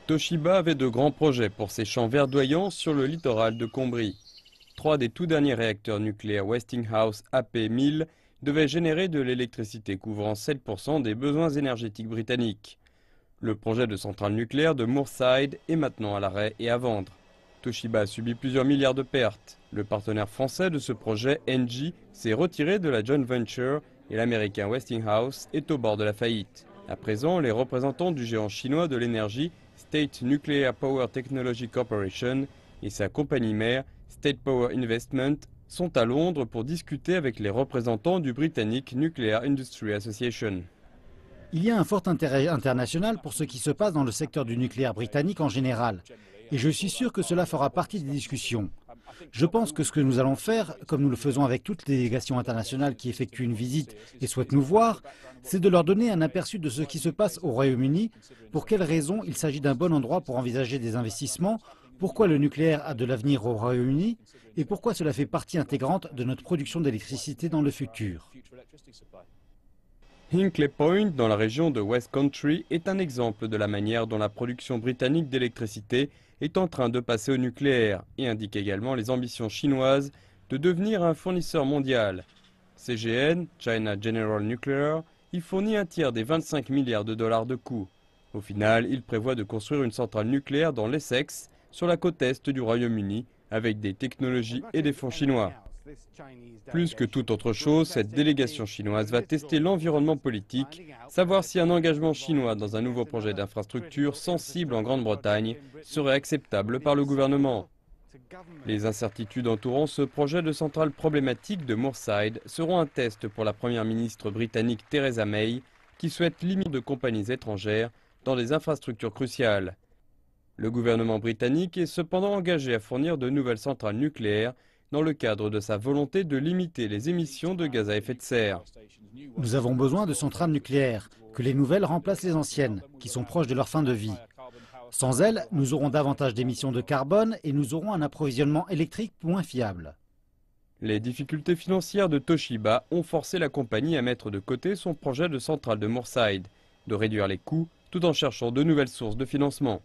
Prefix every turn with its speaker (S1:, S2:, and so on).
S1: Toshiba avait de grands projets pour ses champs verdoyants sur le littoral de Combrie. 3 des tout derniers réacteurs nucléaires Westinghouse AP1000 devaient générer de l'électricité couvrant 7% des besoins énergétiques britanniques. Le projet de centrale nucléaire de Moorside est maintenant à l'arrêt et à vendre. Toshiba a subi plusieurs milliards de pertes. Le partenaire français de ce projet, Engie, s'est retiré de la joint venture et l'américain Westinghouse est au bord de la faillite. À présent, les représentants du géant chinois de l'énergie, State Nuclear Power Technology Corporation, et sa compagnie mère, State Power Investment, sont à Londres pour discuter avec les représentants du Britannic Nuclear Industry Association.
S2: Il y a un fort intérêt international pour ce qui se passe dans le secteur du nucléaire britannique en général. Et je suis sûr que cela fera partie des discussions. Je pense que ce que nous allons faire, comme nous le faisons avec toutes les délégations internationales qui effectuent une visite et souhaitent nous voir, c'est de leur donner un aperçu de ce qui se passe au Royaume-Uni, pour quelles raisons il s'agit d'un bon endroit pour envisager des investissements, pourquoi le nucléaire a de l'avenir au Royaume-Uni et pourquoi cela fait partie intégrante de notre production d'électricité dans le futur.
S1: Hinkley Point, dans la région de West Country, est un exemple de la manière dont la production britannique d'électricité est en train de passer au nucléaire et indique également les ambitions chinoises de devenir un fournisseur mondial. CGN, China General Nuclear, y fournit un tiers des 25 milliards de dollars de coûts. Au final, il prévoit de construire une centrale nucléaire dans l'Essex, sur la côte est du Royaume-Uni, avec des technologies et des fonds chinois. Plus que toute autre chose, cette délégation chinoise va tester l'environnement politique, savoir si un engagement chinois dans un nouveau projet d'infrastructure sensible en Grande-Bretagne serait acceptable par le gouvernement. Les incertitudes entourant ce projet de centrale problématique de Moorside seront un test pour la première ministre britannique Theresa May, qui souhaite limiter de compagnies étrangères dans des infrastructures cruciales. Le gouvernement britannique est cependant engagé à fournir de nouvelles centrales nucléaires dans le cadre de sa volonté de limiter les émissions de gaz à effet de serre.
S2: Nous avons besoin de centrales nucléaires, que les nouvelles remplacent les anciennes, qui sont proches de leur fin de vie. Sans elles, nous aurons davantage d'émissions de carbone et nous aurons un approvisionnement électrique moins fiable.
S1: Les difficultés financières de Toshiba ont forcé la compagnie à mettre de côté son projet de centrale de Moorside, de réduire les coûts tout en cherchant de nouvelles sources de financement.